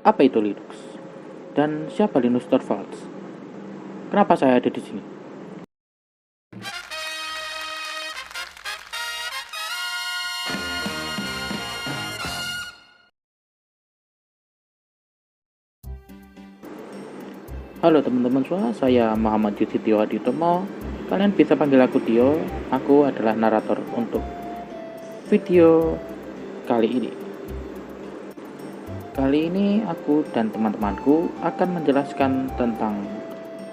Apa itu Linux? Dan siapa Linus Torvalds? Kenapa saya ada di sini? Halo teman-teman semua, saya Muhammad Yudi Tio Haditomo. Kalian bisa panggil aku Tio. Aku adalah narator untuk video kali ini. Kali ini aku dan teman-temanku akan menjelaskan tentang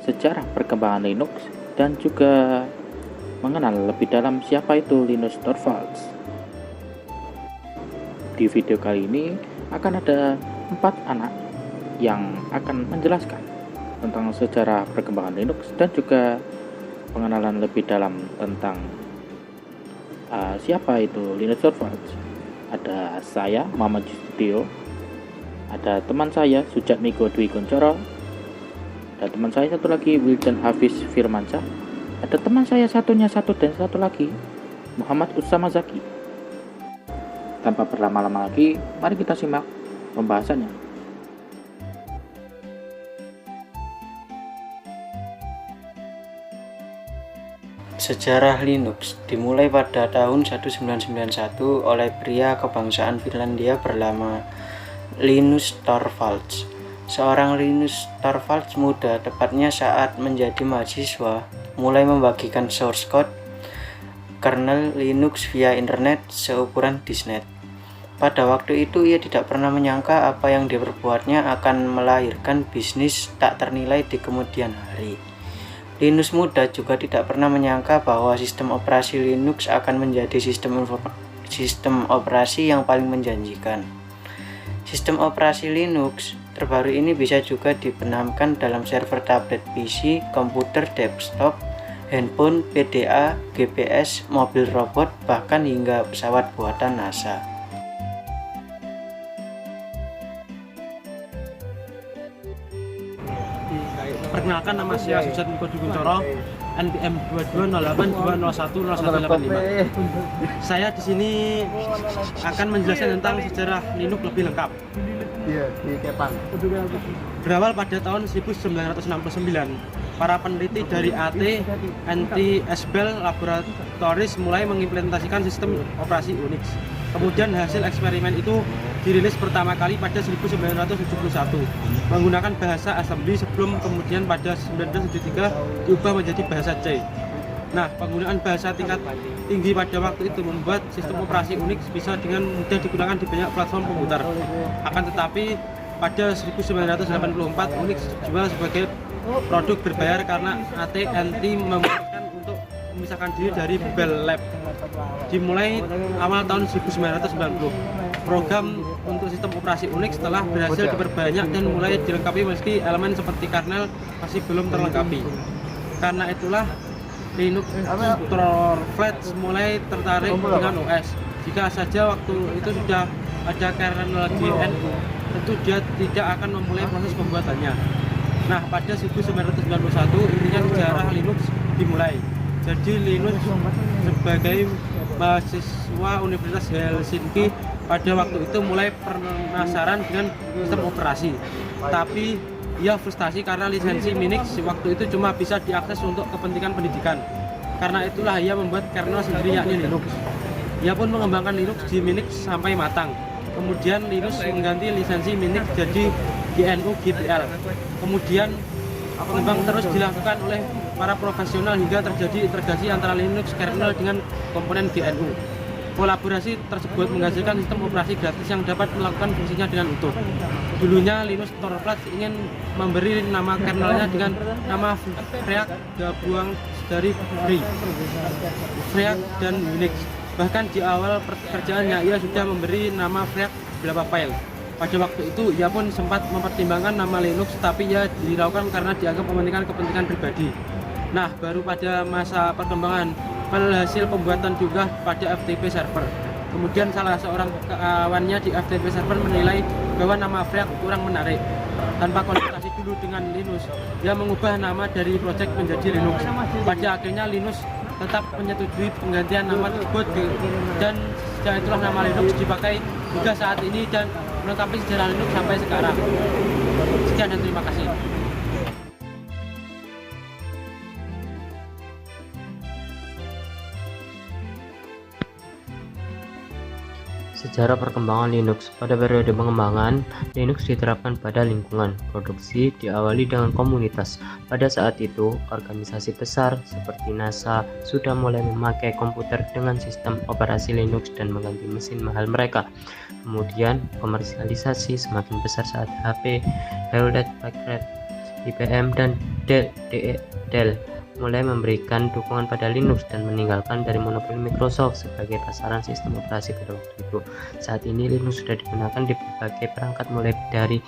sejarah perkembangan Linux dan juga mengenal lebih dalam siapa itu Linus Torvalds. Di video kali ini akan ada 4 anak yang akan menjelaskan tentang sejarah perkembangan Linux dan juga pengenalan lebih dalam tentang siapa itu Linus Torvalds. Ada saya, Muhammad Justio, ada teman saya, Sujatmiko Dwi Kuncoro, ada teman saya satu lagi, Wildan Hafiz Firmansyah, ada teman saya satu lagi, Muhammad Usama Zaki. Tanpa berlama-lama lagi, mari kita simak pembahasannya. Sejarah Linux dimulai pada tahun 1991 oleh pria kebangsaan Finlandia bernama Linus Torvalds. Seorang Linus Torvalds muda, tepatnya saat menjadi mahasiswa, mulai membagikan source code kernel Linux via internet seukuran disnet. Pada waktu itu ia tidak pernah menyangka apa yang diperbuatnya akan melahirkan bisnis tak ternilai di kemudian hari. Linus muda juga tidak pernah menyangka bahwa sistem operasi Linux akan menjadi sistem operasi yang paling menjanjikan. Sistem operasi Linux terbaru ini bisa juga dibenamkan dalam server tablet PC, komputer desktop, handphone, PDA, GPS, mobil robot, bahkan hingga pesawat buatan NASA. Perkenalkan, nama saya Sujatmiko Dwi Kuncoro, NPM 22082010010185. Saya di sini akan menjelaskan tentang sejarah Linux lebih lengkap. Berawal pada tahun 1969, para peneliti dari AT NT-SBEL Laboratories mulai mengimplementasikan sistem operasi Unix. Kemudian hasil eksperimen itu dirilis pertama kali pada 1971 menggunakan bahasa assembly, sebelum kemudian pada 1973 diubah menjadi bahasa C. Nah, penggunaan bahasa tingkat tinggi pada waktu itu membuat sistem operasi Unix bisa dengan mudah digunakan di banyak platform komputer. Akan tetapi pada 1984 Unix dijual sebagai produk berbayar karena AT&T memutuskan untuk memisahkan diri dari Bell Lab. Dimulai awal tahun 1990, program untuk sistem operasi Unix telah berhasil diperbanyak dan mulai dilengkapi, meski elemen seperti kernel masih belum terlengkapi. Karena itulah Linus Torvalds mulai tertarik dengan OS. Jika saja waktu itu sudah ada kernel GNU, tentu dia tidak akan memulai proses pembuatannya. Nah, pada 1991 intinya sejarah Linux dimulai. Jadi Linus sebagai mahasiswa Universitas Helsinki pada waktu itu mulai penasaran dengan sistem operasi, tapi ia frustasi karena lisensi Minix waktu itu cuma bisa diakses untuk kepentingan pendidikan. Karena itulah ia membuat kernel sendiri, yakni Linux. Ia pun mengembangkan Linux di Minix sampai matang. Kemudian Linus mengganti lisensi Minix jadi GNU GPL. Kemudian pengembang terus dilakukan oleh para profesional hingga terjadi integrasi antara Linux kernel dengan komponen GNU. Kolaborasi tersebut menghasilkan sistem operasi gratis yang dapat melakukan fungsinya dengan utuh. Dulunya Linus Torvalds ingin memberi nama kernelnya dengan nama Freak, gabungan dari Freak dan Unix. Bahkan di awal pekerjaannya ia sudah memberi nama Freak beberapa file. Pada waktu itu ia pun sempat mempertimbangkan nama Linux, tapi ia dilakukan karena dianggap mementingkan kepentingan pribadi. Nah, baru pada masa perkembangan hasil pembuatan juga pada FTP server. Kemudian salah seorang kawannya di FTP server menilai bahwa nama Freak kurang menarik. Tanpa konsultasi dulu dengan Linus, dia mengubah nama dari project menjadi Linux. Pada akhirnya Linus tetap menyetujui penggantian nama tersebut, dan sejak itulah nama Linux dipakai juga saat ini, dan melengkapi sejarah Linux sampai sekarang. Sekian dan terima kasih. Sejarah perkembangan Linux. Pada periode pengembangan, Linux diterapkan pada lingkungan produksi diawali dengan komunitas. Pada saat itu, organisasi besar seperti NASA sudah mulai memakai komputer dengan sistem operasi Linux dan mengganti mesin mahal mereka. Kemudian, komersialisasi semakin besar saat HP, Hewlett-Packard, IBM, dan Dell mulai memberikan dukungan pada Linux dan meninggalkan dari monopoli Microsoft sebagai pasaran sistem operasi pada waktu itu. Saat ini Linux sudah digunakan di berbagai perangkat mulai dari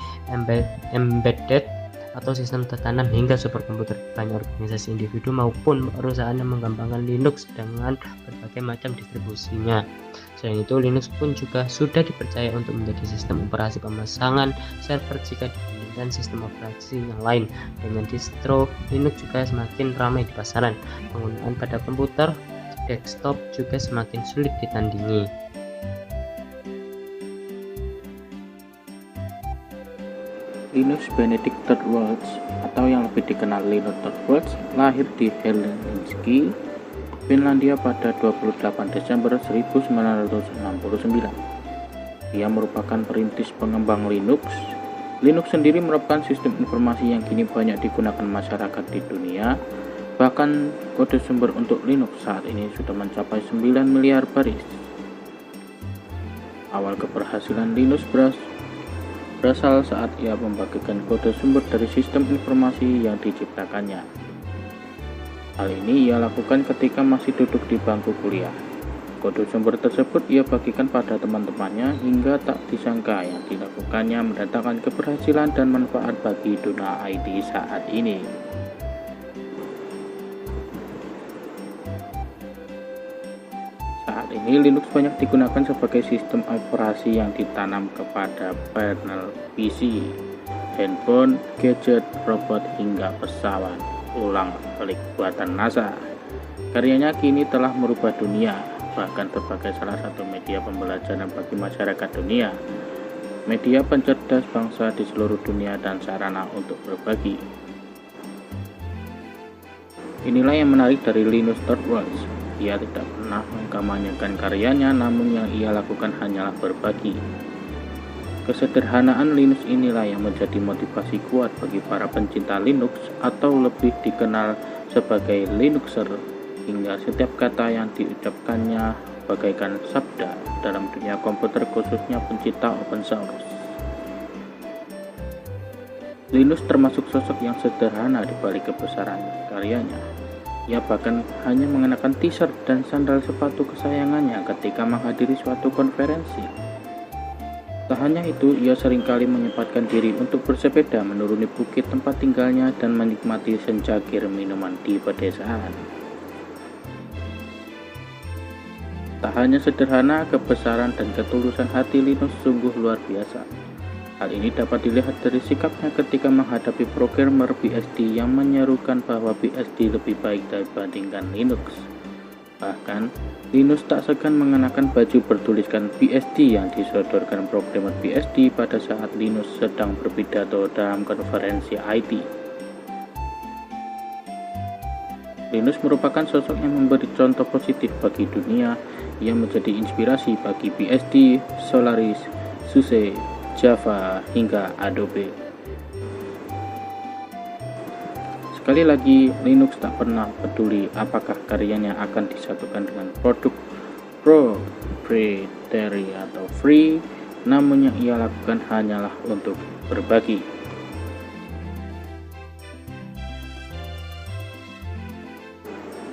embedded atau sistem tertanam hingga superkomputer. Banyak organisasi individu maupun perusahaan yang mengembangkan Linux dengan berbagai macam distribusinya. Selain itu, Linux pun juga sudah dipercaya untuk menjadi sistem operasi pemasangan server jika dibandingkan sistem operasi yang lain. Dengan distro, Linux juga semakin ramai di pasaran. Penggunaan pada komputer desktop juga semakin sulit ditandingi. Linus Benedict Torvalds atau yang lebih dikenal Linus Torvalds lahir di Helsinki, Finlandia pada 28 Desember 1969. Dia merupakan perintis pengembang Linux. Linux sendiri merupakan sistem informasi yang kini banyak digunakan masyarakat di dunia. Bahkan kode sumber untuk Linux saat ini sudah mencapai 9 miliar baris. Awal keberhasilan Linux berasal saat ia membagikan kode sumber dari sistem informasi yang diciptakannya. Hal ini ia lakukan ketika masih duduk di bangku kuliah. Kode sumber tersebut ia bagikan pada teman-temannya hingga tak disangka yang dilakukannya mendatangkan keberhasilan dan manfaat bagi dunia IT saat ini. Saat ini Linux banyak digunakan sebagai sistem operasi yang ditanam kepada panel PC, handphone, gadget, robot hingga pesawat ulang alik buatan NASA. Karyanya kini telah merubah dunia, bahkan sebagai salah satu media pembelajaran bagi masyarakat dunia, media pencerdas bangsa di seluruh dunia dan sarana untuk berbagi. Inilah yang menarik dari Linus Torvalds. Ia tidak pernah mengkampanyekan karyanya, namun yang ia lakukan hanyalah berbagi. Kesederhanaan Linux inilah yang menjadi motivasi kuat bagi para pencinta Linux atau lebih dikenal sebagai Linuxer, hingga setiap kata yang diucapkannya bagaikan sabda dalam dunia komputer, khususnya pencinta open source. Linus termasuk sosok yang sederhana di balik kebesaran karyanya. Ia bahkan hanya mengenakan t-shirt dan sandal sepatu kesayangannya ketika menghadiri suatu konferensi. Tak hanya itu, ia seringkali menyempatkan diri untuk bersepeda menuruni bukit tempat tinggalnya dan menikmati sencakir minuman di pedesaan. Tak hanya sederhana, kebesaran dan ketulusan hati Linus sungguh luar biasa. Hal ini dapat dilihat dari sikapnya ketika menghadapi programmer BSD yang menyerukan bahwa BSD lebih baik dibandingkan Linux. Bahkan, Linus tak segan mengenakan baju bertuliskan BSD yang disodorkan programmer BSD pada saat Linus sedang berpidato dalam konferensi IT. Linus merupakan sosok yang memberi contoh positif bagi dunia, yang menjadi inspirasi bagi BSD, Solaris, SUSE, Java, hingga Adobe. Sekali lagi, Linux tak pernah peduli apakah karyanya akan disatukan dengan produk proprietary atau free, namun yang ia lakukan hanyalah untuk berbagi.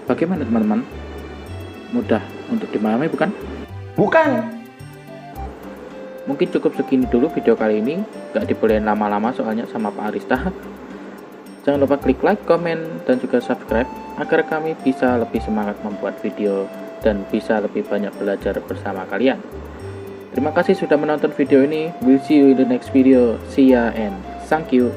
Bagaimana teman-teman? Mudah untuk dimahami bukan? Bukan. Mungkin cukup segini dulu video kali ini, gak dibolehin lama-lama soalnya sama Pak Arista. Jangan lupa klik like, komen, dan juga subscribe agar kami bisa lebih semangat membuat video dan bisa lebih banyak belajar bersama kalian. Terima kasih sudah menonton video ini. We'll see you in the next video. See ya and thank you.